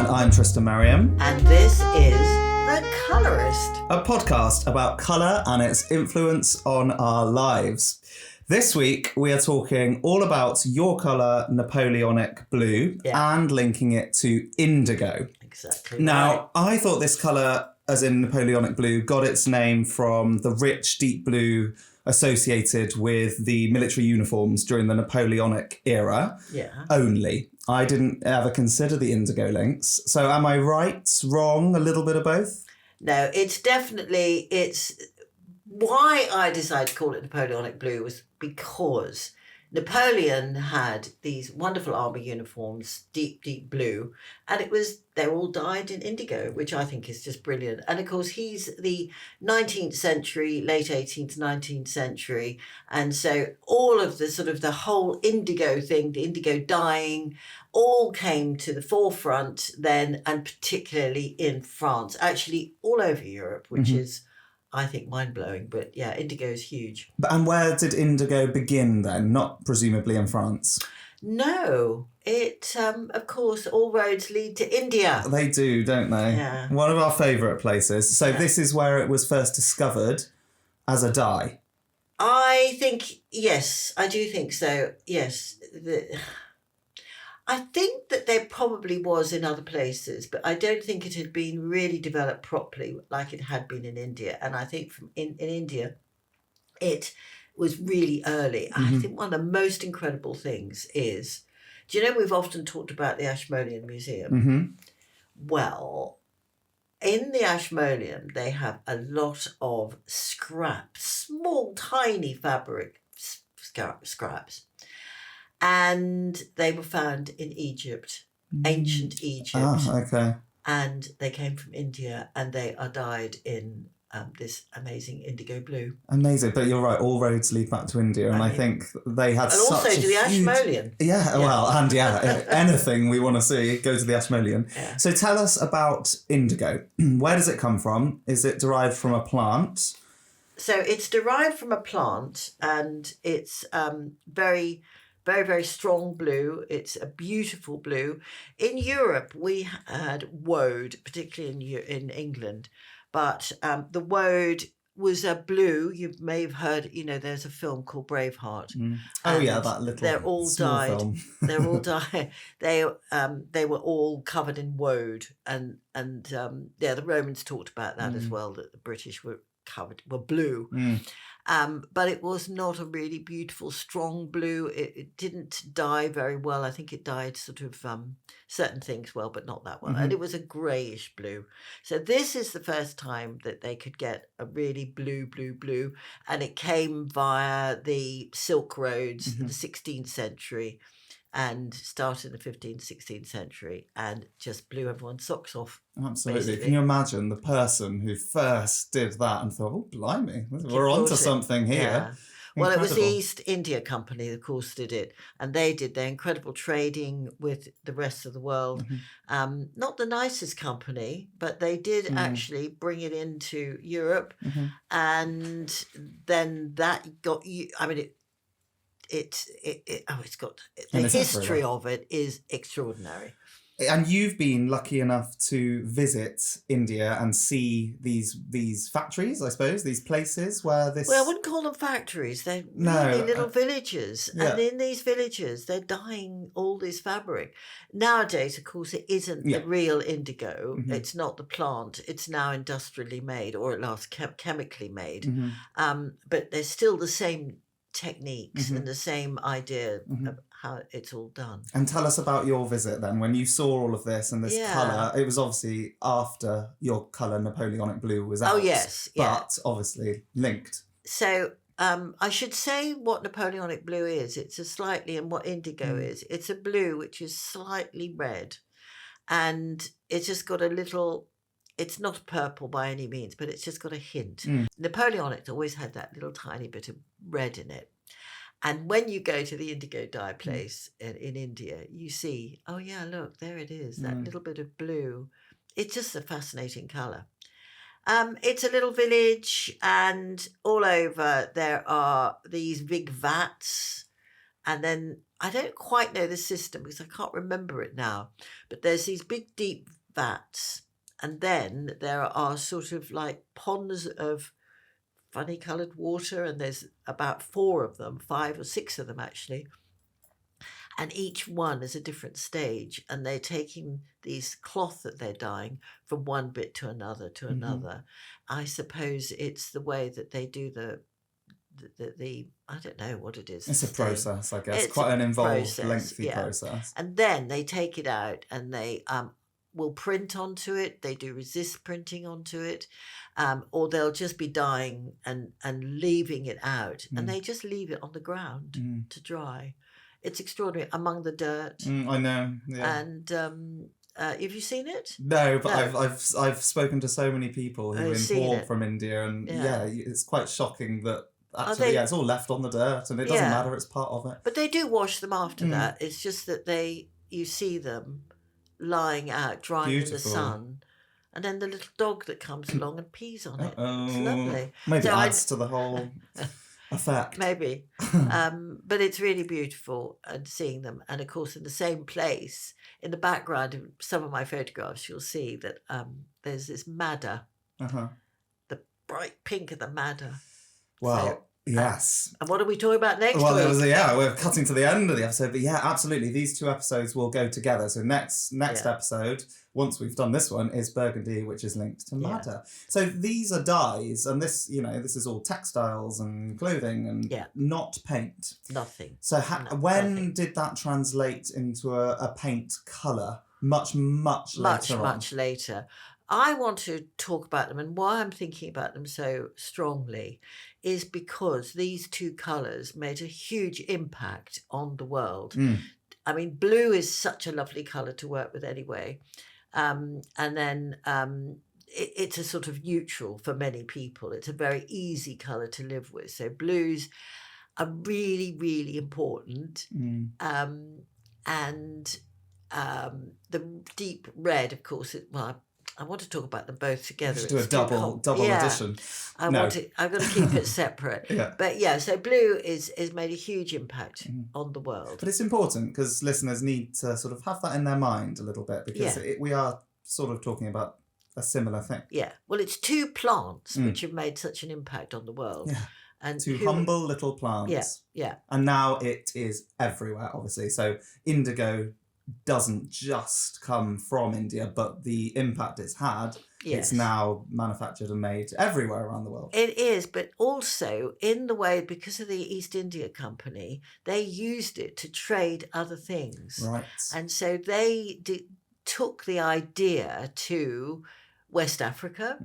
And I'm Tristan Merriam. And this is The Colourist, A podcast about colour and its influence on our lives. This week we are talking all about your colour, Napoleonic blue, and linking it to indigo. Exactly. Now, I thought this colour, as in Napoleonic blue, got its name from the rich deep blue associated with the military uniforms during the Napoleonic era only. I didn't ever consider the indigo links. So am I right, wrong, a little bit of both? No, it's why I decided to call it Napoleonic blue was because Napoleon had these wonderful army uniforms, deep, deep blue, and they're all dyed in indigo, which I think is just brilliant. And of course, he's the 19th century, late 18th, 19th century. And so all of the whole indigo thing, the indigo dyeing, all came to the forefront then, and particularly in France, actually all over Europe, which is, I think, mind-blowing. But yeah, indigo is huge. And where did indigo begin then? Not presumably in France? No, it, of course, all roads lead to India. They do, don't they? Yeah. One of our favourite places. So this is where it was first discovered as a dye? I think, yes, I do think so, yes. I think that there probably was in other places, but I don't think it had been really developed properly like it had been in India. And I think in India, it was really early. I think one of the most incredible things is, do you know we've often talked about the Ashmolean Museum? Well, in the Ashmolean, they have a lot of scraps, small, tiny fabric scraps. And they were found in Egypt, ancient Egypt. Ah, okay. And they came from India, and they are dyed in this amazing indigo blue. Amazing, but you're right, all roads lead back to India, and I think they had such a And also to the Ashmolean. Anything we want to see, go to the Ashmolean. Yeah. So tell us about indigo. Where does it come from? Is it derived from a plant? So it's derived from a plant, and it's very, very strong blue. It's a beautiful blue. In Europe, we had woad, particularly in England, but the woad was a blue. You may have heard, there's a film called Braveheart. Oh yeah, that little. They're all dyed. Film. They're all dyed. They were all covered in woad, and the Romans talked about that as well. That the British were blue. But it was not a really beautiful, strong blue. It didn't dye very well. I think it dyed certain things well, but not that well. And it was a greyish blue. So this is the first time that they could get a really blue. And it came via the Silk Roads in the 16th century and started in the 15th, 16th century and just blew everyone's socks off. Absolutely. Basically. Can you imagine the person who first did that and thought, oh, blimey, we're onto something here. Yeah. Well, it was the East India Company, of course, did it. And they did their incredible trading with the rest of the world. Not the nicest company, but they did actually bring it into Europe. And then that got you, the history of it is extraordinary. And you've been lucky enough to visit India and see these factories, I suppose, these places where this... Well, I wouldn't call them factories. They're really little villages. Yeah. And in these villages, they're dyeing all this fabric. Nowadays, of course, it isn't the real indigo. It's not the plant. It's now industrially made, or at last chemically made. But there's still the same techniques and the same idea of how it's all done. And tell us about your visit then. When you saw all of this and this colour, it was obviously after your colour Napoleonic blue was out. Oh, yes. But obviously linked. So I should say what Napoleonic blue is. And what indigo is. It's a blue which is slightly red. And it's just got a little... It's not purple by any means, but it's just got a hint. Napoleonic always had that little tiny bit of red in it. And when you go to the indigo dye place in India, you see, oh yeah, look, there it is, that little bit of blue. It's just a fascinating colour. It's a little village, and all over there are these big vats, and then I don't quite know the system because I can't remember it now, but there's these big deep vats, and then there are sort of like ponds of funny coloured water, and there's about 4 of them, 5 or 6 of them actually, and each one is a different stage, and they're taking these cloth that they're dyeing from one bit to another to another. I suppose it's the way that they do the I don't know what it is. It's a process, I guess. It's quite an involved, process, lengthy process. And then they take it out and they will print onto it. They do resist printing onto it, or they'll just be dyeing and leaving it out, and they just leave it on the ground to dry. It's extraordinary among the dirt. I know. Yeah. And have you seen it? No, but no. I've spoken to so many people who import from India, and it's quite shocking that actually it's all left on the dirt, and it doesn't matter. It's part of it. But they do wash them after that. It's just that you see them lying out, drying in the sun. And then the little dog that comes along and pees on it. It's lovely. Maybe it adds to the whole effect. Maybe. But it's really beautiful and seeing them. And of course, in the same place, in the background of some of my photographs, you'll see that there's this madder. The bright pink of the madder. Wow. So, yes. And what are we talking about next week? We're cutting to the end of the episode, but absolutely. These 2 episodes will go together. So next episode, once we've done this one, is Burgundy, which is linked to madder. So these are dyes, and this is all textiles and clothing and not paint. Nothing. So when did that translate into a paint colour? Much later on. Much later. I want to talk about them, and why I'm thinking about them so strongly is because these 2 colours made a huge impact on the world. I mean, blue is such a lovely colour to work with anyway. And then it's a sort of neutral for many people. It's a very easy colour to live with. So blues are really, really important. And the deep red, of course, I want to talk about them both together. Do a double edition. I'm going to keep it separate. But so blue is made a huge impact on the world. But it's important because listeners need to sort of have that in their mind a little bit, because we are sort of talking about a similar thing. Yeah. Well, it's 2 plants which have made such an impact on the world. Yeah. And 2 humble little plants. Yeah. And now it is everywhere, obviously. So indigo doesn't just come from India, but the impact it's had, it's now manufactured and made everywhere around the world. It is, but also in the way, because of the East India Company, they used it to trade other things. Right. And so they took the idea to West Africa.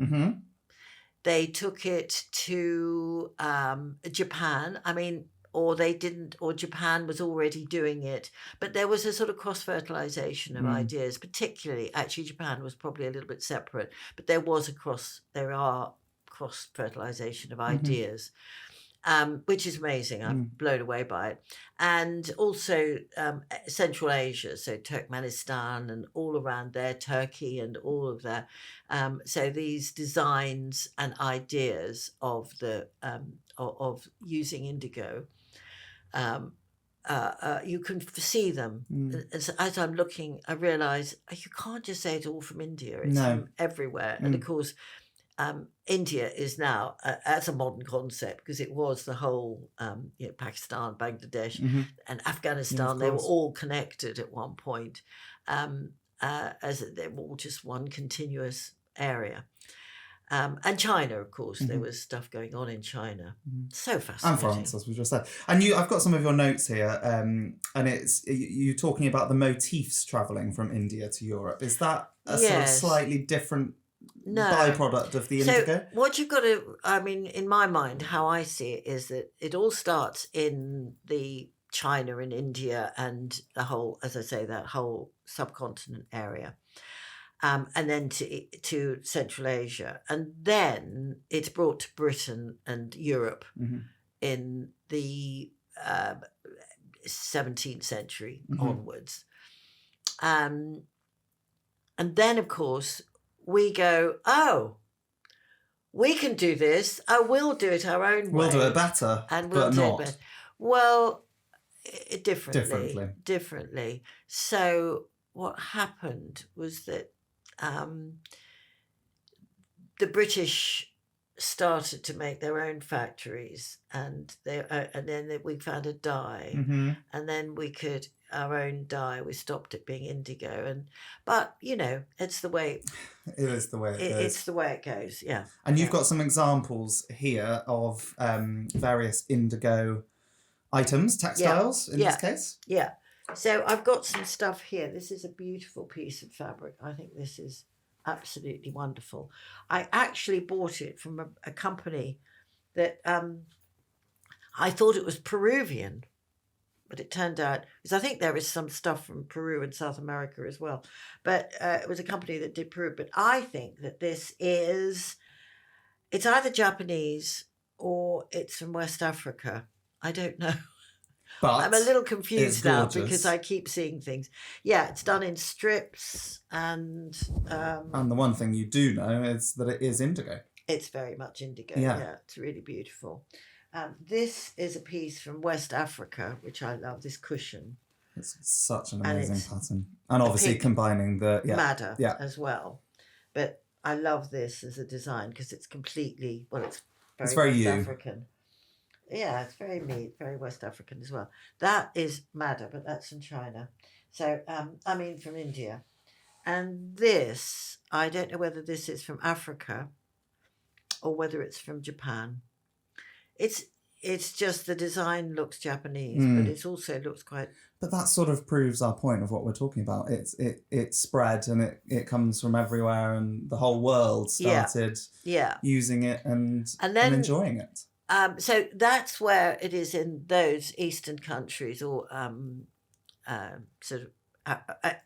They took it to Japan. I mean, or they didn't, or Japan was already doing it. But there was a sort of cross-fertilisation of ideas, particularly, actually Japan was probably a little bit separate, but there are cross-fertilisation of ideas, which is amazing. I'm blown away by it. And also Central Asia, so Turkmenistan and all around there, Turkey and all of that. So these designs and ideas of of using indigo, you can see them. As I'm looking, I realise you can't just say it's all from India. It's from everywhere. And of course, India is now, as a modern concept, because it was the whole Pakistan, Bangladesh and Afghanistan, they were all connected at one point, as they were all just one continuous area. And China, of course, there was stuff going on in China. So fascinating. And France, as we just said. And I've got some of your notes here, and it's you talking about the motifs travelling from India to Europe. Is that a sort of slightly different byproduct of the indigo? So what you've got to, I mean, in my mind, how I see it is that it all starts in the China and India and the whole, as I say, that whole subcontinent area. And then to Central Asia. And then it's brought to Britain and Europe in the 17th century onwards. And then, of course, we go, we can do this. We'll do it our own way. We'll do it better, and we'll but do not. It better. Well, Differently. So what happened was that the British started to make their own factories, and then we found a dye, and then our own dye. We stopped it being indigo, but it's the way. It is the way it goes. It's the way it goes. Yeah. And you've got some examples here of various indigo items, textiles in this case. Yeah. So I've got some stuff here. This is a beautiful piece of fabric. I think this is absolutely wonderful. I actually bought it from a company that I thought it was Peruvian, but it turned out, because I think there is some stuff from Peru and South America as well, but it was a company that did Peru. But I think that it's either Japanese or it's from West Africa. I don't know. But I'm a little confused now because I keep seeing things. Yeah, it's done in strips and the one thing you do know is that it is indigo. It's very much indigo. Yeah, it's really beautiful. This is a piece from West Africa, which I love, this cushion. It's such an amazing pattern. And obviously combining the madder as well. But I love this as a design because it's completely, it's very West African. Yeah, it's very neat, very West African as well. That is madder, but that's from China. So, from India. And this, I don't know whether this is from Africa or whether it's from Japan. It's just the design looks Japanese, but it also looks quite... But that sort of proves our point of what we're talking about. It's spread and it comes from everywhere, and the whole world started using it and enjoying it. So that's where it is in those Eastern countries or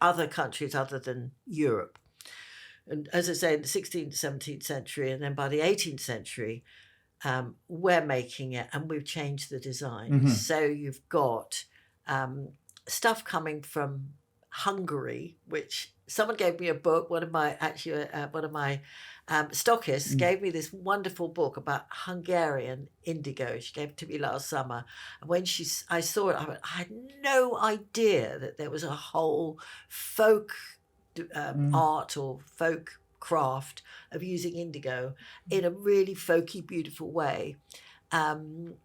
other countries other than Europe. And as I say, in the 16th, 17th century, and then by the 18th century, we're making it and we've changed the design. So you've got stuff coming from Hungary, which someone gave me a book. One of my stockists gave me this wonderful book about Hungarian indigo. She gave it to me last summer, and when I saw it, I had no idea that there was a whole folk art or folk craft of using indigo in a really folky, beautiful way. And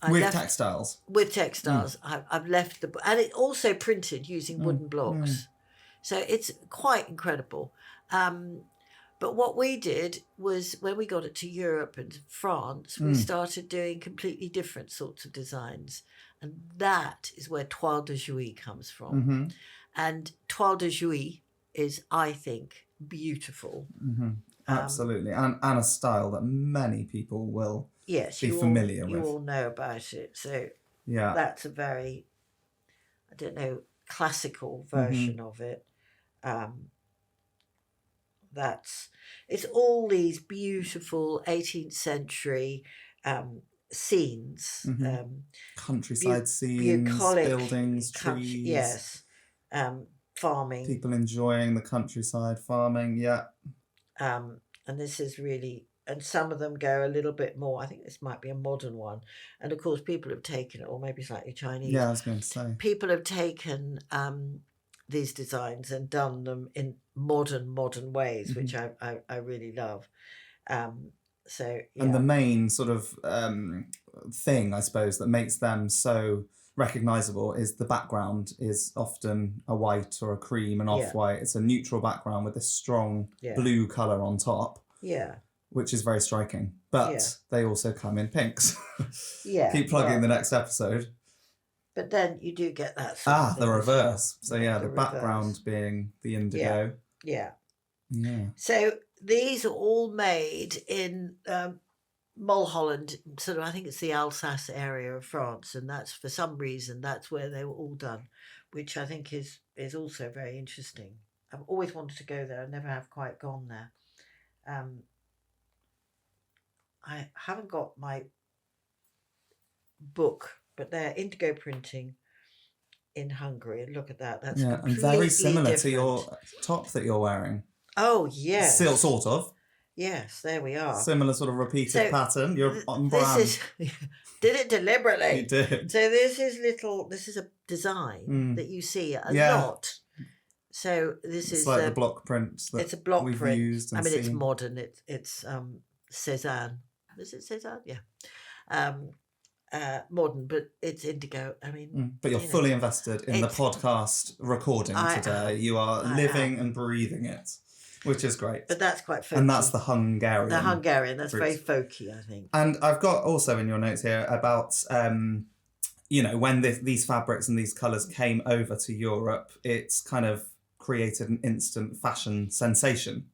with textiles. I've left the book, and it also printed using wooden blocks. So it's quite incredible. But what we did was, when we got it to Europe and France, we started doing completely different sorts of designs. And that is where Toile de Jouy comes from. And Toile de Jouy is, I think, beautiful. Absolutely. And a style that many people will be familiar with. You all know about it. So that's a very, classical version of it. It's all these beautiful 18th century scenes. Countryside scenes, bucolic buildings, trees. Farming. People enjoying the countryside, farming, and this is really, and some of them go a little bit more. I think this might be a modern one. And of course, people have taken it, or maybe slightly Chinese. Yeah, I was going to say. People have taken these designs and done them in modern ways, which I really love. And the main sort of thing, I suppose, that makes them so recognisable is the background is often a white or a cream and off-white. It's a neutral background with a strong blue colour on top. Yeah. Which is very striking. But they also come in pinks. Keep plugging the next episode. But then you do get that the reverse. So the background being the indigo. Yeah. So these are all made in Mulholland, sort of, I think it's the Alsace area of France, and that's, for some reason, that's where they were all done, which I think is also very interesting. I've always wanted to go there. I never have quite gone there. I haven't got my book, but they're indigo printing in Hungary. And look at that. That's completely and very similar different to your top that you're wearing. Oh, yes. Still, sort of. Yes, there we are. Similar sort of repeated pattern. You're on brand. This is did it deliberately. You did. So this is a design that you see a lot. So it's like the block prints that it's a block we've print. used and it's modern. It's Cézanne. Is it Cézanne? Yeah. Modern, but it's indigo. I mean, but you're fully invested in the podcast recording today. You are living and breathing it, which is great. But that's quite folky. And that's the Hungarian. That's very folky, I think. And I've got also in your notes here about when these fabrics and these colours came over to Europe, it's kind of created an instant fashion sensation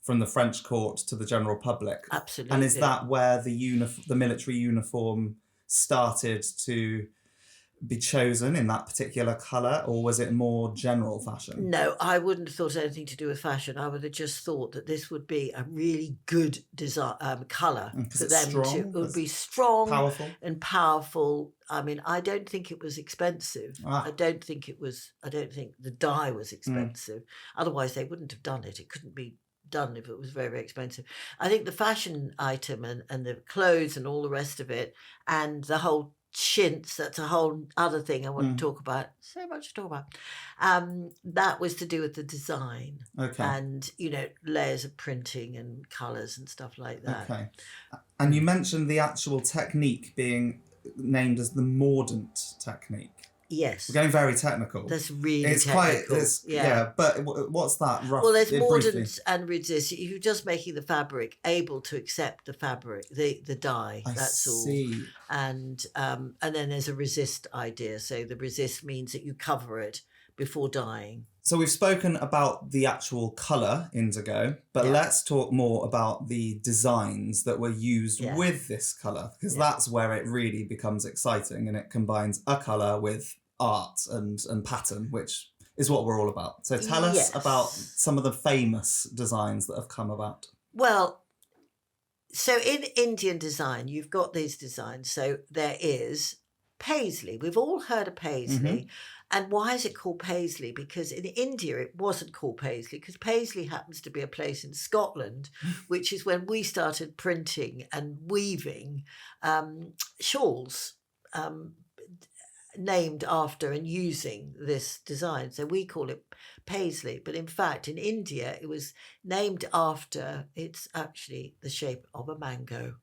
from the French court to the general public. Absolutely. And is that where the military uniform started to be chosen in that particular colour, or was it more general fashion? No, I wouldn't have thought anything to do with fashion. I would have just thought that this would be a really good design colour for them strong, it would be strong, powerful. I mean, I don't think it was expensive. I don't think the dye was expensive. Otherwise they wouldn't have done it. It couldn't be done if it was very, very expensive. I think the fashion item and the clothes and all the rest of it and the whole chintz, that's a whole other thing I want to talk about. So much to talk about. That was to do with the design. Okay. And, layers of printing and colours and stuff like that. Okay. And you mentioned the actual technique being named as the mordant technique. Yes. We're going very technical. That's really technical. But what's that roughly? Well, there's mordant and resist. You're just making the fabric able to accept the fabric, the dye. That's all. And then there's a resist idea. So the resist means that you cover it before dyeing. So we've spoken about the actual colour indigo, but let's talk more about the designs that were used with this colour, because that's where it really becomes exciting, and it combines a colour with art and pattern, which is what we're all about. So tell us about some of the famous designs that have come about. Well, so in Indian design, you've got these designs. So there is Paisley. We've all heard of Paisley. And why is it called Paisley? Because in India, it wasn't called Paisley, because Paisley happens to be a place in Scotland, which is when we started printing and weaving shawls named after and using this design. So we call it Paisley. But in fact, in India, it was named after, it's actually the shape of a mango.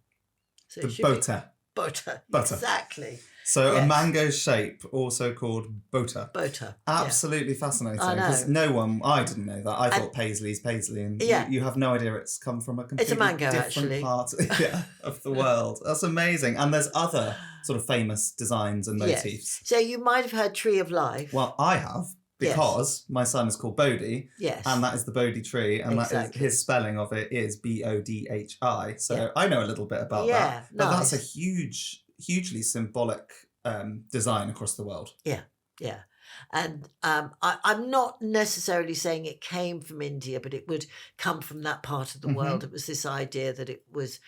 So the bota. Bota. Exactly. So a mango shape, also called bota. Bota. Absolutely fascinating. Because I didn't know that. I thought Paisley's Paisley, and you have no idea it's come from a completely different part of the world. That's amazing. And there's other sort of famous designs and motifs. Yes. So you might have heard Tree of Life. Well, I have. Because my son is called Bodhi, and that is the Bodhi tree, and that is, his spelling of it is Bodhi. So I know a little bit about that. But that's a hugely symbolic design across the world. Yeah. And I'm not necessarily saying it came from India, but it would come from that part of the world. It was this idea that it was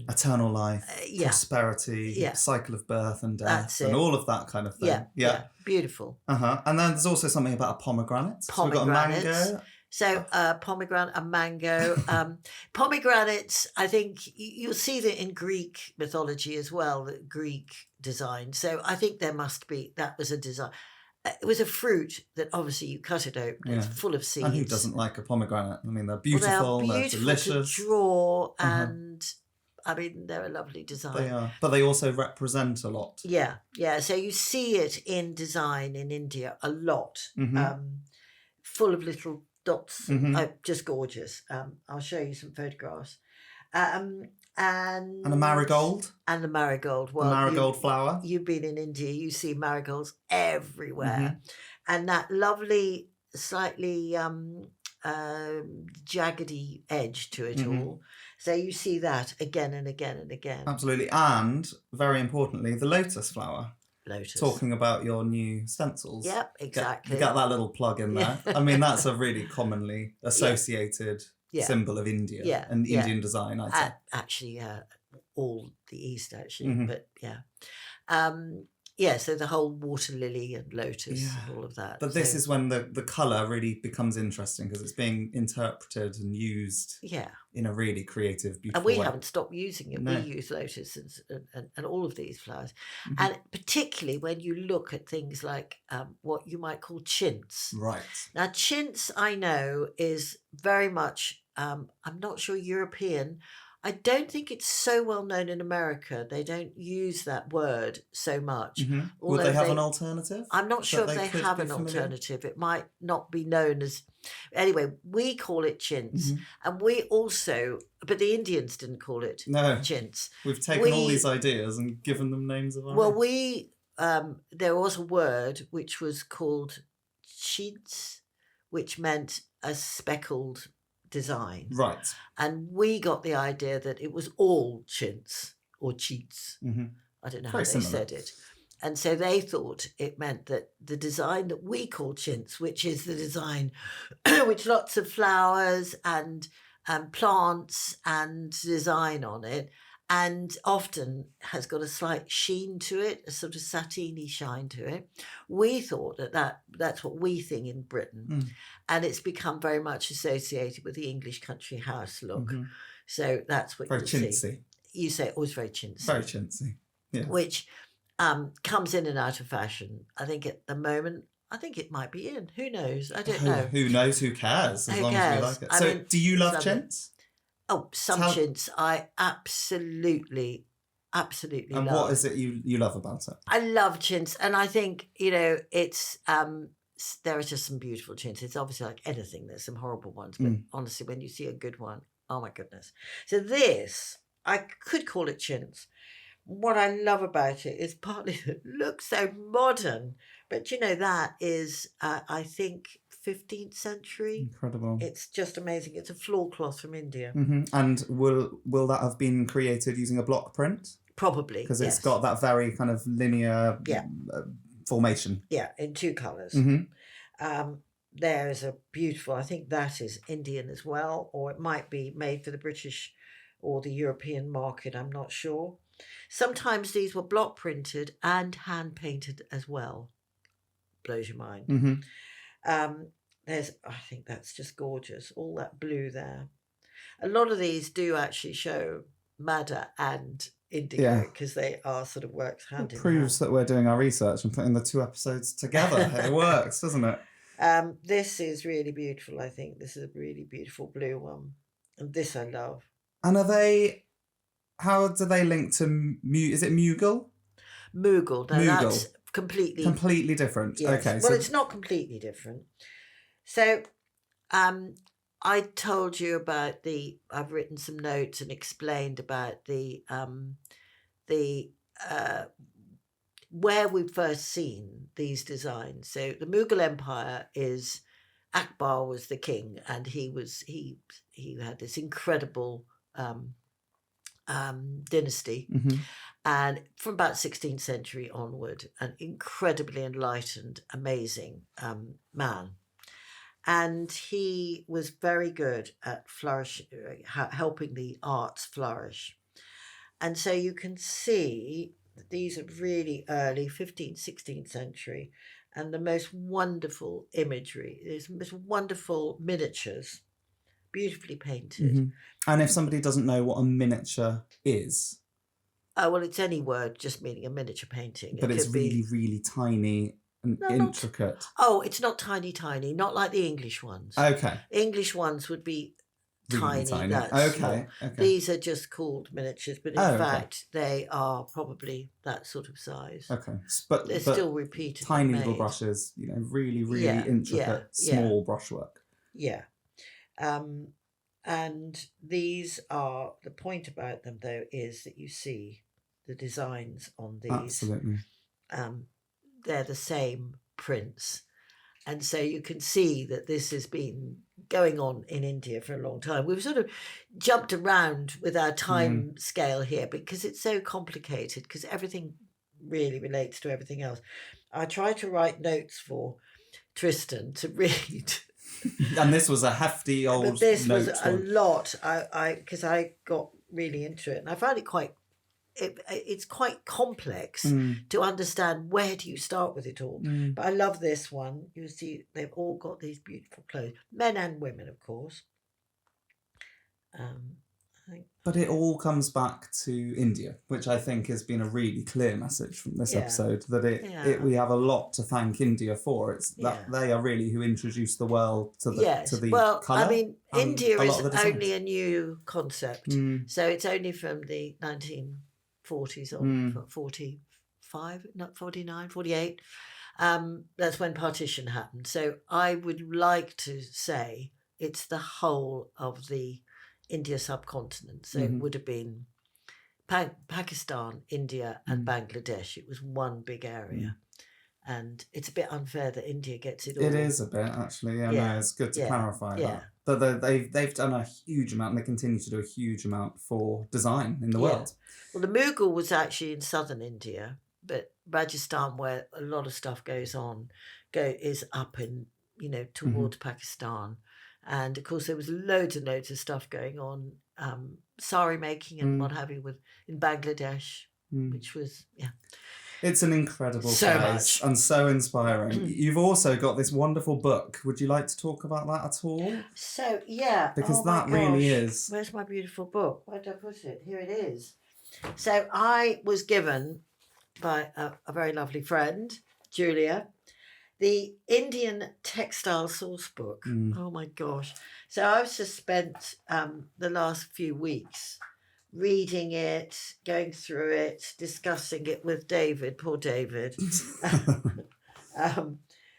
eternal life, prosperity, cycle of birth and death, and all of that kind of thing. Yeah. Beautiful. And then there's also something about a pomegranate. So we've got a mango. So pomegranate, a mango. Pomegranates, I think you'll see that in Greek mythology as well, the Greek design. So I think that was a design. It was a fruit that obviously you cut it open. It's full of seeds. And who doesn't like a pomegranate? I mean, they're beautiful, they're delicious. To draw, and I mean, they're a lovely design. They are. But they also represent a lot. Yeah. So you see it in design in India a lot. Full of little dots. Just gorgeous. I'll show you some photographs. And a marigold. And the marigold. Well, the marigold flower. You've been in India, you see marigolds everywhere. And that lovely, slightly jaggedy edge to it all. So you see that again and again and again. Absolutely. And very importantly, the lotus flower. Lotus. Talking about your new stencils. Yep, exactly. You got that little plug in there. I mean, that's a really commonly associated symbol of India and Indian design, I'd say. Actually, all the East, actually. But Yeah, so the whole water lily and lotus and all of that. But this is when the colour really becomes interesting because it's being interpreted and used in a really creative, beautiful way. And we haven't stopped using it. No. We use lotus and all of these flowers. Mm-hmm. And particularly when you look at things like what you might call chintz. Right. Now, chintz, I know, is very much, I'm not sure, European. I don't think it's so well known in America. They don't use that word so much. Mm-hmm. Would they have an alternative? I'm not sure if they have an alternative. It might not be known as... Anyway, we call it chintz. Mm-hmm. And we also... But the Indians didn't call it chintz. We've taken all these ideas and given them names of our own. Well, there was a word which was called chintz, which meant a speckled design. Right. And we got the idea that it was all chintz or cheats. Mm-hmm. I don't know how they said it. And so they thought it meant that the design that we call chintz, which is the design which lots of flowers and plants and design on it, and often has got a slight sheen to it, a sort of satiny shine to it. We thought that's what we think in Britain. Mm. And it's become very much associated with the English country house look. Mm-hmm. So that's what you see. Very chintzy. You say it was very chintzy. Very chintzy, yeah. Which comes in and out of fashion. I think at the moment, I think it might be in. Who knows? I don't know. Who knows? Who cares? As long as we like it. So do you love chintz? Oh, some chintz I absolutely love. And what is it you love about it? I love chintz, and I think, it's there are just some beautiful chintz. It's obviously like anything. There's some horrible ones, but honestly, when you see a good one, oh my goodness. So this, I could call it chintz. What I love about it is partly that it looks so modern, but that is, I think, 15th century. Incredible. It's just amazing. It's a floor cloth from India. Mm-hmm. And will that have been created using a block print? Probably, because it's got that very kind of linear formation. Yeah, in two colours. Mm-hmm. There is a beautiful, I think that is Indian as well, or it might be made for the British or the European market, I'm not sure. Sometimes these were block printed and hand painted as well. Blows your mind. Mm-hmm. I think that's just gorgeous. All that blue there. A lot of these do actually show madder and indigo because they are sort of works hand in hand. It proves that we're doing our research and putting the two episodes together. It works, doesn't it? This is really beautiful, I think. This is a really beautiful blue one. And this I love. And how do they link to, is it Mughal? Mughal. No, Mughal. That's completely different. Yes. Okay. Well, it's not completely different. So, I told you about I've written some notes and explained about where we've first seen these designs. So the Mughal Empire is, Akbar was the king, and he had this incredible dynasty. Mm-hmm. And from about 16th century onward, an incredibly enlightened, amazing man. And he was very good at helping the arts flourish. And so you can see that these are really early 15th, 16th century, and the most wonderful imagery. There's most wonderful miniatures, beautifully painted. Mm-hmm. And if somebody doesn't know what a miniature is? Oh, well, it's any word just meaning a miniature painting. But it's really, really tiny and intricate. It's not tiny, not like the English ones. Okay. English ones would be really tiny. Okay. These are just called miniatures, but in fact, they are probably that sort of size. Okay. But they're still repeated. Tiny little brushes, really, really intricate, small brushwork. Yeah. And these are, the point about them, though, is that you see the designs on these. Absolutely. They're the same prints. And so you can see that this has been going on in India for a long time. We've sort of jumped around with our time scale here because it's so complicated, because everything really relates to everything else. I try to write notes for Tristan to read. And this was a hefty old But this was a lot, because I got really into it. And I found it quite it's quite complex to understand where do you start with it all. But I love this one. You see, they've all got these beautiful clothes, men and women, of course. But it all comes back to India, which I think has been a really clear message from this episode, that we have a lot to thank India for. It's that they are really who introduced the world to the colour. I mean, India is only a new concept. So it's only from the 1940s or 45, not 49, 48. That's when partition happened. So I would like to say it's the whole of the India subcontinent. So it would have been Pakistan, India and Bangladesh. It was one big area. And it's a bit unfair that India gets it all. It is a bit, actually. No, it's good to clarify that. But they've done a huge amount, and they continue to do a huge amount for design in the world. Well, the Mughal was actually in southern India, but Rajasthan, where a lot of stuff goes on, is up in, towards Pakistan. And of course, there was loads and loads of stuff going on, sari making and what have you, in Bangladesh, which was, It's an incredible place and so inspiring. You've also got this wonderful book. Would you like to talk about that at all? So, because that really is. Where's my beautiful book? Where did I put it? Here it is. So I was given by a very lovely friend, Julia, the Indian Textile Source Book. Oh my gosh. So I've just spent the last few weeks reading it, going through it, discussing it with David, poor David.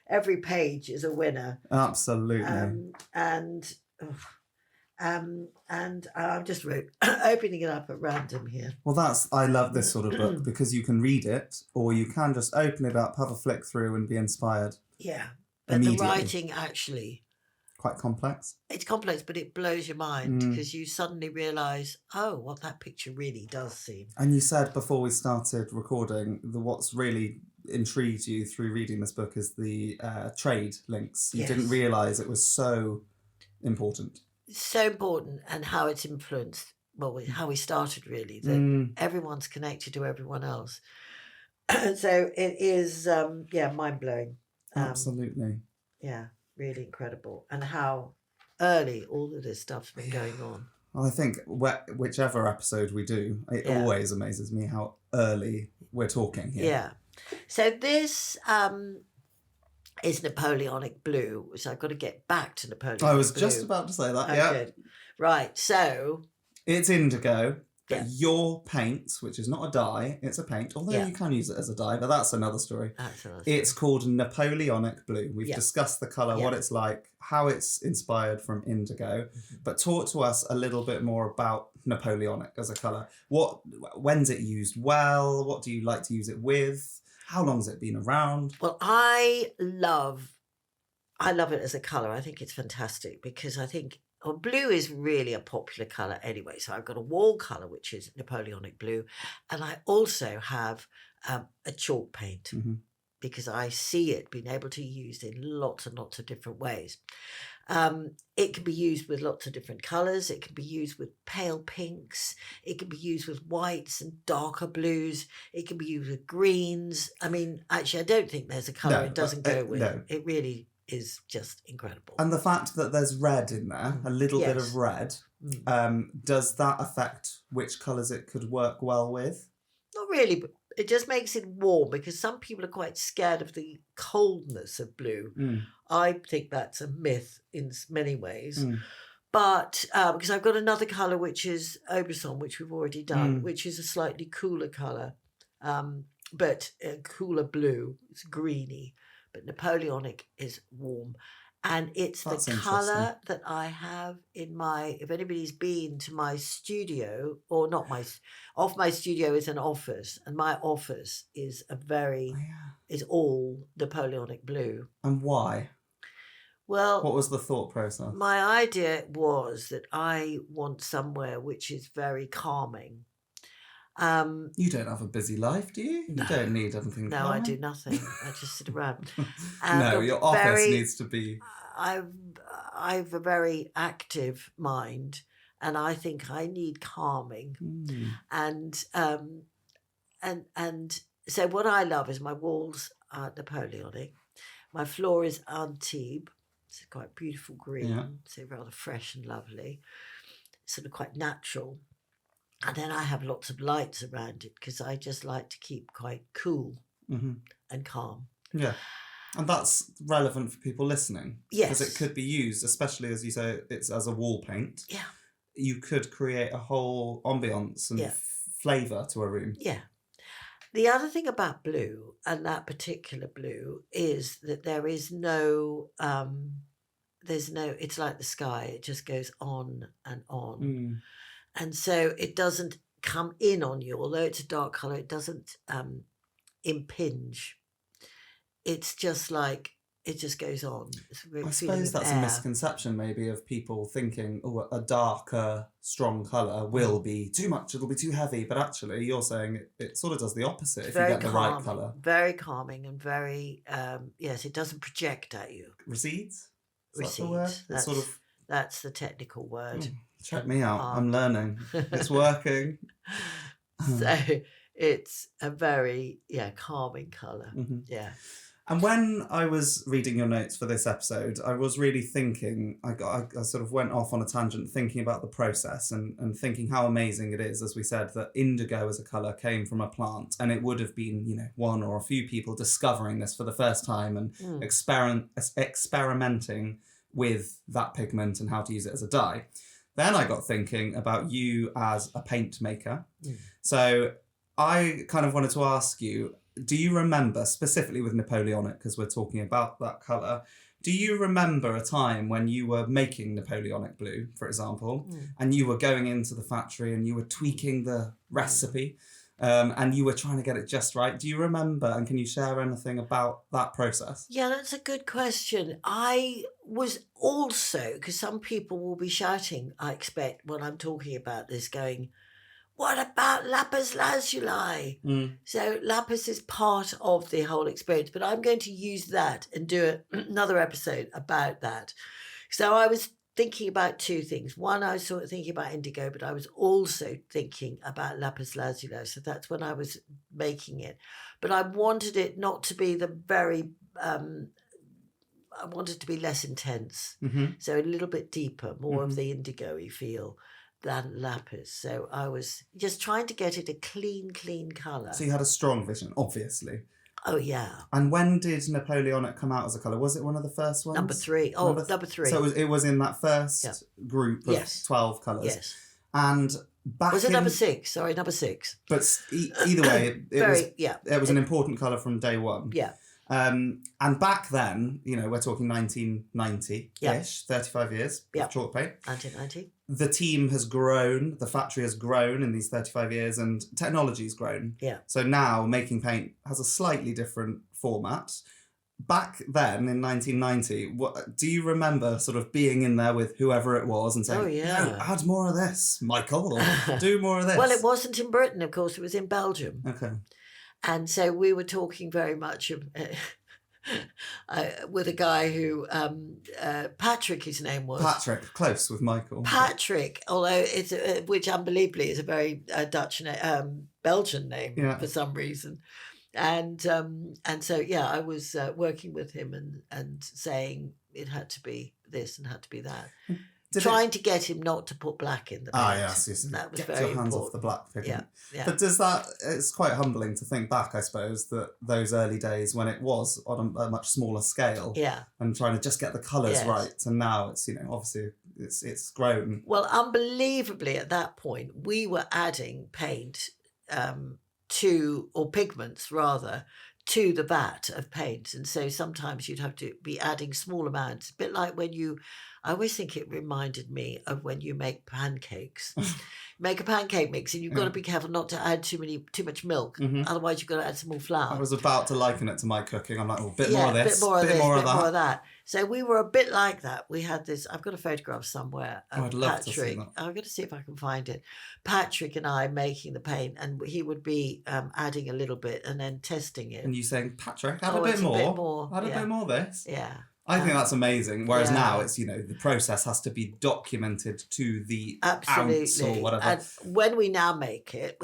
Every page is a winner. Absolutely. And I'm just opening it up at random here. Well, I love this sort of book because you can read it, or you can just open it up, have a flick through and be inspired. Yeah. But the writing actually... Quite complex. It's complex, but it blows your mind because you suddenly realise, what that picture really does seem. And you said before we started recording that what's really intrigued you through reading this book is the trade links. You didn't realise it was so important. So important, and how it's influenced, how we started really, that everyone's connected to everyone else. So it is, mind-blowing. Absolutely. Really incredible, and how early all of this stuff's been going on. Well, I think whichever episode we do, it always amazes me how early we're talking here. Yeah. So this is Napoleonic blue, which I've got to get back to Napoleonic blue. I was just about to say that, Good. Right, so... It's indigo. But your paint, which is not a dye, it's a paint, although you can use it as a dye, but that's another story. It's called Napoleonic blue. We've discussed the colour, what it's like, how it's inspired from indigo, but talk to us a little bit more about Napoleonic as a colour. When's it used well? What do you like to use it with? How long has it been around? Well, I love it as a colour. I think it's fantastic because I think blue is really a popular colour anyway. So I've got a wall colour, which is Napoleonic blue. And I also have a chalk paint because I see it being able to be used in lots and lots of different ways. It can be used with lots of different colours. It can be used with pale pinks. It can be used with whites and darker blues. It can be used with greens. I mean, actually, I don't think there's a colour it doesn't go with. No. It really is just incredible. And the fact that there's red in there, a little bit of red, does that affect which colours it could work well with? Not really, but it just makes it warm because some people are quite scared of the coldness of blue. I think that's a myth in many ways. But because I've got another colour, which is Aubusson, which we've already done, which is a slightly cooler colour, but a cooler blue. It's greeny. But Napoleonic is warm. And it's the colour that I have in if anybody's been to my studio, or not off my studio is an office, and my office is is all Napoleonic blue. And why? Well, what was the thought process? My idea was that I want somewhere which is very calming. You don't have a busy life, do you? No. You don't need anything. No, I do nothing. I just sit around. No, your office needs to be. I've a very active mind, and I think I need calming. And so what I love is my walls are Napoleonic. My floor is Antibes. It's a quite beautiful green, so rather fresh and lovely, sort of quite natural. And then I have lots of lights around it because I just like to keep quite cool and calm. Yeah. And that's relevant for people listening. Yes. Because it could be used, especially as you say, it's as a wall paint. Yeah. You could create a whole ambience and flavour to a room. Yeah. The other thing about blue, and that particular blue, is that there is no, it's like the sky. It just goes on and on. And so it doesn't come in on you, although it's a dark colour, it doesn't impinge. It's just like, it just goes on. I suppose that's a misconception maybe of people thinking, oh, a darker, strong colour will be too much, it'll be too heavy. But actually, you're saying it sort of does the opposite if you get the right colour. Very calming and very, yes, it doesn't project at you. Recedes? Recedes. That the word? That's the technical word. Check me out. I'm learning. It's working. So it's a very, calming colour. Yeah. And when I was reading your notes for this episode, I was really thinking, I sort of went off on a tangent thinking about the process and thinking how amazing it is, as we said, that indigo as a colour came from a plant, and it would have been, one or a few people discovering this for the first time and experimenting with that pigment and how to use it as a dye. Then I got thinking about you as a paint maker. So I kind of wanted to ask you, do you remember, specifically with Napoleonic, because we're talking about that colour, do you remember a time when you were making Napoleonic blue, for example, and you were going into the factory and you were tweaking the recipe and you were trying to get it just right? Do you remember, and can you share anything about that process? Yeah, that's a good question. I was also, because some people will be shouting, I expect, when I'm talking about this, going, what about lapis lazuli? So lapis is part of the whole experience, but I'm going to use that and do another episode about that. So I was thinking about two things. One, I was sort of thinking about indigo, but I was also thinking about lapis lazuli. So that's when I was making it. But I wanted it not to be the very... I wanted it to be less intense. So a little bit deeper, more of the indigo-y feel than lapis. So I was just trying to get it a clean colour. So you had a strong vision, obviously. Oh, yeah. And when did Napoleonic come out as a colour? Was it one of the first ones? Number 3. Oh, number 3. So it was in that first group of 12 colours. Yes. And back was it number 6? Sorry, number 6. But either way, it was an important colour from day one. Yeah. And back then, we're talking 1990-ish, 35 years of chalk paint. 1990. The team has grown, the factory has grown in these 35 years, and technology's grown. Yeah. So now making paint has a slightly different format. Back then in 1990, do you remember sort of being in there with whoever it was and saying, no, add more of this, Michael, or do more of this? Well, it wasn't in Britain, of course, it was in Belgium. Okay. And so we were talking very much with a guy who, Patrick, his name was. Patrick, close with Michael. Patrick, although it's which unbelievably is a very Belgian name for some reason. And so, I was working with him and saying it had to be this and had to be that. Trying to get him not to put black in the paint. Yes. That was Get very your hands important. off the black pigment. Yeah. But it's quite humbling to think back, I suppose, that those early days when it was on a much smaller scale. Yeah. And trying to just get the colours right. And now it's, obviously it's grown. Well, unbelievably at that point, we were adding paint or pigments rather, to the vat of paint. And so sometimes you'd have to be adding small amounts, a bit like I always think it reminded me of when you make pancakes. Make a pancake mix and you've got to be careful not to add too much milk. Otherwise you've got to add some more flour. I was about to liken it to my cooking. I'm like, a bit more of this, bit more of that. So we were a bit like that. We had this, I've got a photograph somewhere of I'd love to see that. I'm going to see if I can find it. Patrick and I making the paint, and he would be adding a little bit and then testing it. And you saying, Patrick, add a bit more. Add a bit more of this. Yeah. I think that's amazing. Whereas now it's, the process has to be documented to the ounce or whatever. And when we now make it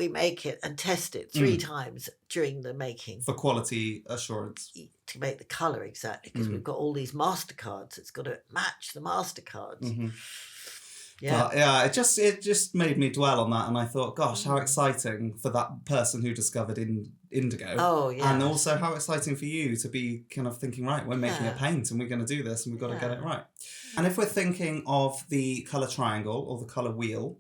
and test it 3 times during the making. For quality assurance. To make the colour exactly, because we've got all these MasterCards. It's got to match the MasterCards. Mm-hmm. Yeah. But it just made me dwell on that, and I thought, gosh, how exciting for that person who discovered indigo. Oh, yeah. And also how exciting for you to be kind of thinking, right, we're making a paint and we're going to do this and we've got to get it right. And if we're thinking of the colour triangle or the colour wheel,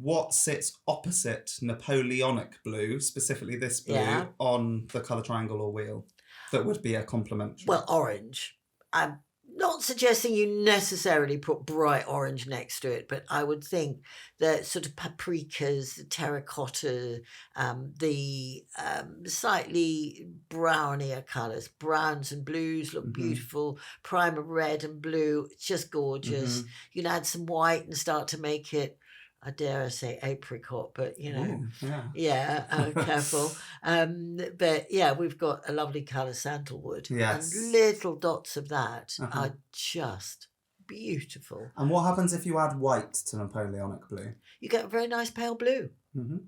what sits opposite Napoleonic blue, specifically this blue, on the colour triangle or wheel that would be a complementary? Well, orange. I'm not suggesting you necessarily put bright orange next to it, but I would think the sort of paprikas, the terracotta, the slightly brownier colours, browns and blues look beautiful. Primer red and blue, it's just gorgeous. You can add some white and start to make it, I dare say apricot, but careful. But yeah, we've got a lovely colour, sandalwood. Yes. And little dots of that are just beautiful. And what happens if you add white to Napoleonic blue? You get a very nice pale blue.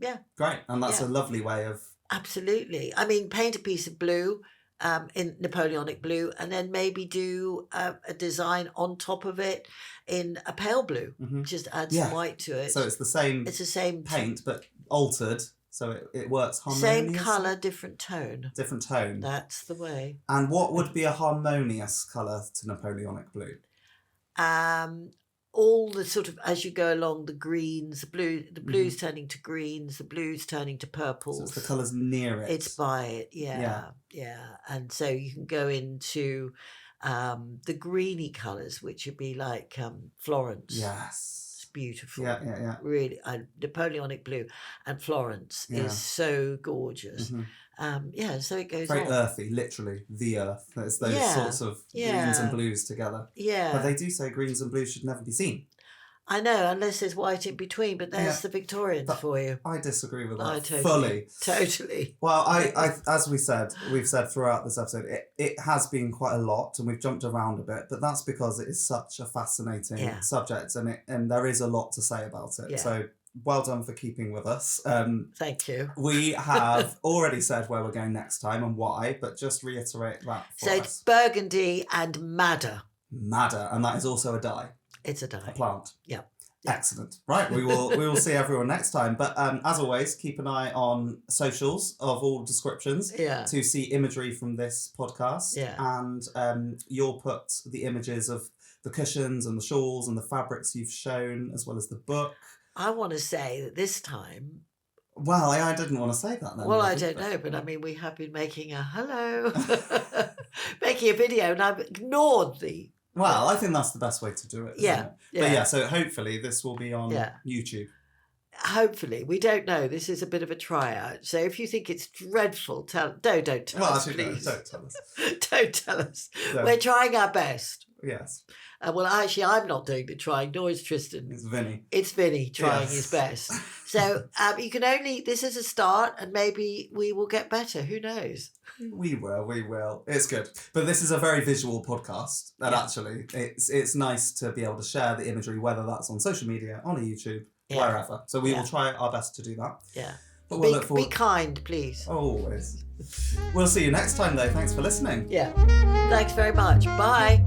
Yeah. Great. And that's a lovely way of... Absolutely. I mean, paint a piece of blue in Napoleonic blue, and then maybe do a design on top of it in a pale blue. Just add some white to it. So it's the same paint, but altered, so it works harmoniously. Same colour, different tone. Different tone. That's the way. And what would be a harmonious colour to Napoleonic blue? All the sort of, as you go along, the greens, the blues turning to greens, the blues turning to purples. So it's the colours near it. It's by it, yeah. And so you can go into the greeny colours, which would be like Florence. Yes. It's beautiful. Yeah. Really, Napoleonic blue and Florence is so gorgeous. So it goes very on. earthy, literally the earth. There's those sorts of greens and blues together. Yeah. But they do say greens and blues should never be seen. I know, unless there's white in between, but there's the Victorians for you. I disagree with that I totally, fully. Totally. Well, I as we've said throughout this episode, it has been quite a lot and we've jumped around a bit, but that's because it is such a fascinating subject and there is a lot to say about it. So well done for keeping with us. Thank you. We have already said where we're going next time and why, but just reiterate that for us. So it's burgundy and madder. Madder, and that is also a dye. It's a dye. A plant. Yeah. Excellent. Right, we will see everyone next time. But as always, keep an eye on socials of all descriptions to see imagery from this podcast. Yeah. And you'll put the images of the cushions and the shawls and the fabrics you've shown, as well as the book. I want to say that this time... Well, I didn't want to say that then. Well, I don't know, but I mean, we have been making making a video, and I've ignored the... Well, I think that's the best way to do it. Yeah. But so hopefully this will be on YouTube. Hopefully. We don't know. This is a bit of a tryout. So if you think it's dreadful, don't tell us, please. No, don't tell us. Don't tell us. No. We're trying our best. Yes. Well, actually, I'm not doing the trying, nor is Tristan. It's Vinny. It's Vinny trying his best. So you can only, this is a start, and maybe we will get better. Who knows? We will. It's good. But this is a very visual podcast. And actually, it's nice to be able to share the imagery, whether that's on social media, on YouTube, wherever. So we will try our best to do that. Yeah. But we'll look forward. Be kind, please. Always. We'll see you next time, though. Thanks for listening. Yeah. Thanks very much. Bye.